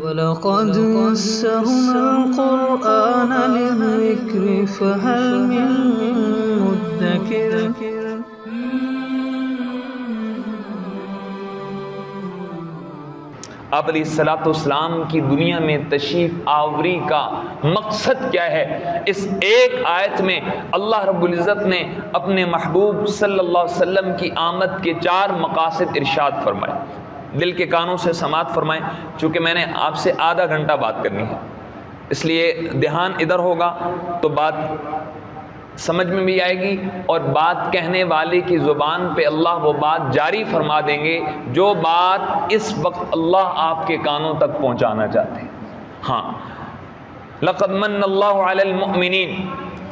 وَلَقَدْ يَسَّرْنَا الْقُرْآنَ لِلذِّكْرِ فَهَلْ مِن مُّدَّكِرٍ۔ آپ علیہ الصلوۃ والسلام کی دنیا میں تشریف آوری کا مقصد کیا ہے؟ اس ایک آیت میں اللہ رب العزت نے اپنے محبوب صلی اللہ علیہ وسلم کی آمد کے 4 مقاصد ارشاد فرمائے۔ دل کے کانوں سے سماعت فرمائیں، چونکہ میں نے آپ سے آدھا گھنٹہ بات کرنی ہے، اس لیے دھیان ادھر ہوگا تو بات سمجھ میں بھی آئے گی، اور بات کہنے والے کی زبان پہ اللہ وہ بات جاری فرما دیں گے جو بات اس وقت اللہ آپ کے کانوں تک پہنچانا چاہتے ہیں۔ ہاں، لقد من اللہ علی المؤمنین،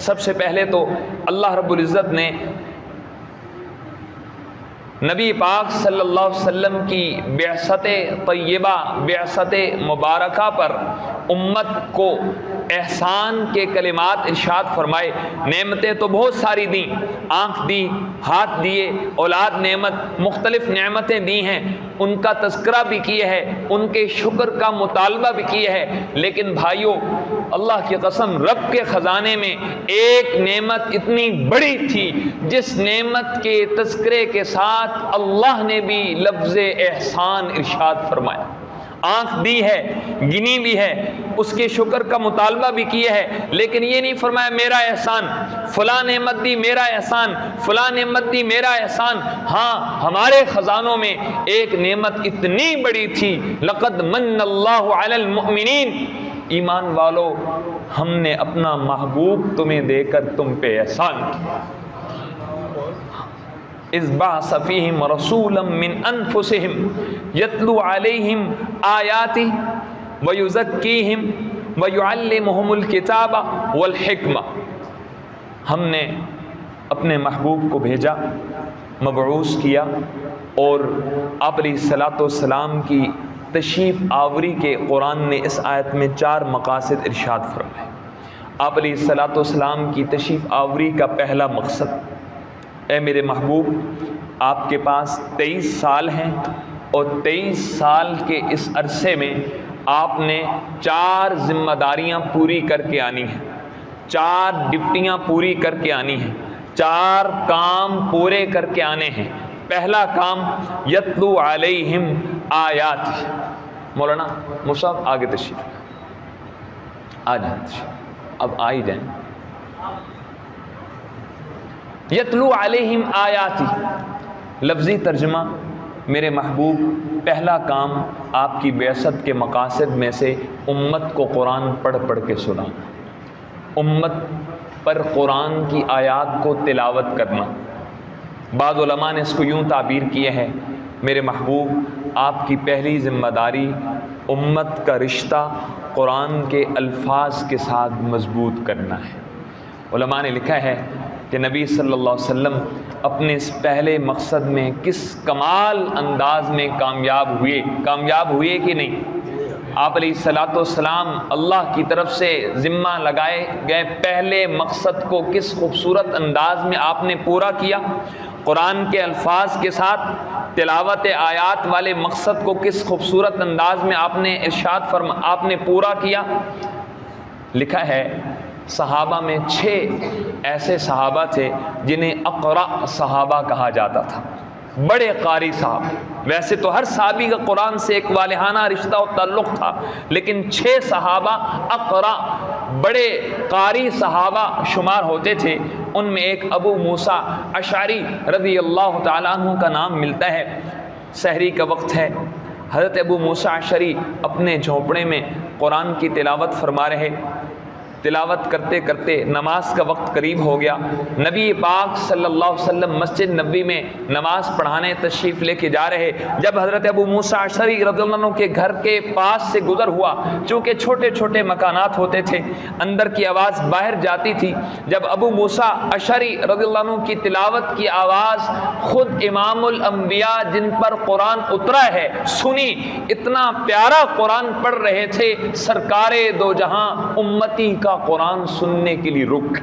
سب سے پہلے تو اللہ رب العزت نے نبی پاک صلی اللہ علیہ وسلم کی بعثت طیبہ، بعثت مبارکہ پر امت کو احسان کے کلمات ارشاد فرمائے۔ نعمتیں تو بہت ساری دیں، آنکھ دی، ہاتھ دیے، اولاد نعمت، مختلف نعمتیں دی ہیں، ان کا تذکرہ بھی کیا ہے، ان کے شکر کا مطالبہ بھی کیا ہے، لیکن بھائیوں اللہ کی قسم رب کے خزانے میں ایک نعمت اتنی بڑی تھی جس نعمت کے تذکرے کے ساتھ اللہ نے بھی لفظ احسان ارشاد فرمایا۔ آنکھ دی ہے، گنی بھی ہے، اس کے شکر کا مطالبہ بھی کیا ہے، لیکن یہ نہیں فرمایا میرا احسان، فلاں نعمت دی میرا احسان، فلاں نعمت دی میرا احسان۔ ہاں، ہمارے خزانوں میں ایک نعمت اتنی بڑی تھی، لقد من اللہ علی المؤمنین، ایمان والو ہم نے اپنا محبوب تمہیں دے کر تم پہ احسان کیا۔ اذ بعث فیہم رسولا من انفسہم یتلو علیہم آیاتہ ویزکیہم ویعلمہم الکتاب والحکمہ، ہم نے اپنے محبوب کو بھیجا، مبعوث کیا، اور آپ علیہ الصلوۃ والسلام کی تشریف آوری کے قرآن نے اس آیت میں 4 مقاصد ارشاد فرمائے۔ آپ علیہ الصلوۃ والسلام کی تشریف آوری کا پہلا مقصد، اے میرے محبوب آپ کے پاس 23 سال ہیں، اور 23 سال کے اس عرصے میں آپ نے 4 ذمہ داریاں پوری کر کے آنی ہیں، 4 ڈپٹیاں پوری کر کے آنی ہیں، 4 کام پورے کر کے آنے ہیں۔ پہلا کام یتلو علیہم آیات۔ مولانا مصعب آگے تشریف آ جائیں، اب آ ہی جائیں۔ یتلو علیہم آیاتی، لفظی ترجمہ میرے محبوب پہلا کام آپ کی بعثت کے مقاصد میں سے امت کو قرآن پڑھ پڑھ کے سنانا، امت پر قرآن کی آیات کو تلاوت کرنا۔ بعض علماء نے اس کو یوں تعبیر کیا ہے، میرے محبوب آپ کی پہلی ذمہ داری امت کا رشتہ قرآن کے الفاظ کے ساتھ مضبوط کرنا ہے۔ علماء نے لکھا ہے کہ نبی صلی اللہ علیہ وسلم اپنے اس پہلے مقصد میں کس کمال انداز میں کامیاب ہوئے کہ نہیں؟ آپ علیہ الصلوۃ والسلام اللہ کی طرف سے ذمہ لگائے گئے پہلے مقصد کو کس خوبصورت انداز میں آپ نے پورا کیا، قرآن کے الفاظ کے ساتھ تلاوت آیات والے مقصد کو کس خوبصورت انداز میں آپ نے پورا کیا۔ لکھا ہے صحابہ میں 6 ایسے صحابہ تھے جنہیں اقرا صحابہ کہا جاتا تھا، بڑے قاری صاحب۔ ویسے تو ہر صحابی کا قرآن سے ایک والہانہ رشتہ و تعلق تھا، لیکن 6 صحابہ اقرا، بڑے قاری صحابہ شمار ہوتے تھے۔ ان میں ایک ابو موسیٰ اشعری رضی اللہ تعالیٰ عنہ کا نام ملتا ہے۔ سحری کا وقت ہے، حضرت ابو موسیٰ اشعری اپنے جھونپڑے میں قرآن کی تلاوت فرما رہے، تلاوت کرتے کرتے نماز کا وقت قریب ہو گیا۔ نبی پاک صلی اللہ علیہ وسلم مسجد نبوی میں نماز پڑھانے تشریف لے کے جا رہے، جب حضرت ابو موسیٰ اشعری رضی اللہ عنہ کے گھر کے پاس سے گزر ہوا، چونکہ چھوٹے چھوٹے مکانات ہوتے تھے، اندر کی آواز باہر جاتی تھی، جب ابو موسیٰ اشعری رضی اللہ عنہ کی تلاوت کی آواز خود امام الانبیاء جن پر قرآن اترا ہے سنی، اتنا پیارا قرآن پڑھ رہے تھے، سرکار دو جہاں امتی کا قرآن سننے کے لیے رک،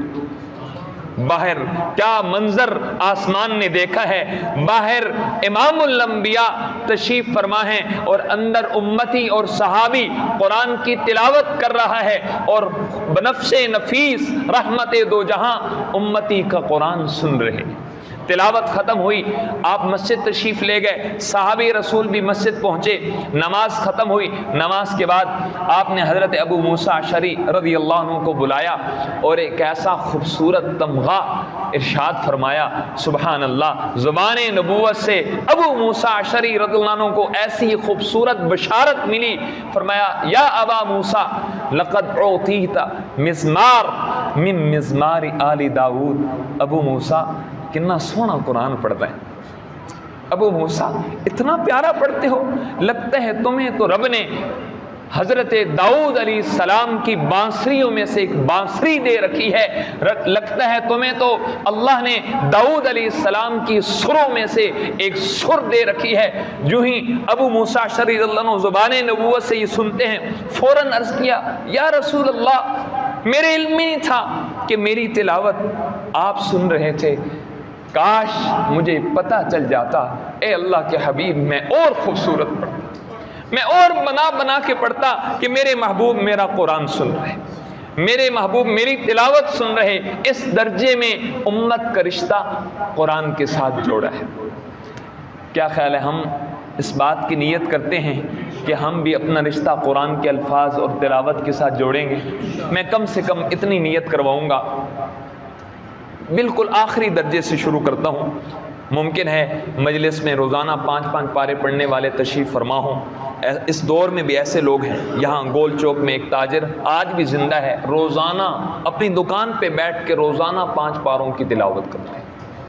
باہر کیا منظر آسمان نے دیکھا ہے، باہر امام الانبیاء تشریف فرما ہے اور اندر امتی اور صحابی قرآن کی تلاوت کر رہا ہے، اور بنفس نفیس رحمت دو جہاں امتی کا قرآن سن رہے۔ تلاوت ختم ہوئی، آپ مسجد تشریف لے گئے، صحابی رسول بھی مسجد پہنچے، نماز ختم ہوئی، نماز کے بعد آپ نے حضرت ابو موسیٰ اشعری رضی اللہ عنہ کو بلایا اور ایک ایسا خوبصورت تمغہ ارشاد فرمایا، سبحان اللہ، زبان نبوت سے ابو موسیٰ اشعری رضی اللہ عنہ کو ایسی خوبصورت بشارت ملی، فرمایا یا ابا موسیٰ لقد اعطیت مزمار من مزمار آل داؤد۔ ابو موسیٰ کتنا سونا قرآن پڑھتا ہے، ابو موسیٰ اتنا پیارا پڑھتے ہو، لگتا ہے تمہیں تو رب نے حضرت داؤد علیہ السلام کی بانسریوں میں سے ایک بانسری دے رکھی ہے، لگتا ہے تمہیں تو اللہ نے داؤد علیہ السلام کی سروں میں سے ایک سر دے رکھی ہے۔ جو ہی ابو موسیٰ اشعری رضی اللہ عنہ زبان نبوت سے یہ سنتے ہیں، فوراً عرض کیا یا رسول اللہ، میرے علم میں نہیں تھا کہ میری تلاوت آپ سن رہے تھے، کاش مجھے پتہ چل جاتا، اے اللہ کے حبیب میں اور خوبصورت پڑھتا، میں اور بنا بنا کے پڑھتا کہ میرے محبوب میرا قرآن سن رہے، میرے محبوب میری تلاوت سن رہے۔ اس درجے میں امت کا رشتہ قرآن کے ساتھ جوڑا ہے۔ کیا خیال ہے ہم اس بات کی نیت کرتے ہیں کہ ہم بھی اپنا رشتہ قرآن کے الفاظ اور تلاوت کے ساتھ جوڑیں گے؟ میں کم سے کم اتنی نیت کرواؤں گا، بالکل آخری درجے سے شروع کرتا ہوں۔ ممکن ہے مجلس میں روزانہ 5 پارے پڑھنے والے تشریف فرما ہوں۔ اس دور میں بھی ایسے لوگ ہیں، یہاں گول چوک میں ایک تاجر آج بھی زندہ ہے، روزانہ اپنی دکان پہ بیٹھ کے روزانہ 5 پاروں کی تلاوت کرتے ہیں۔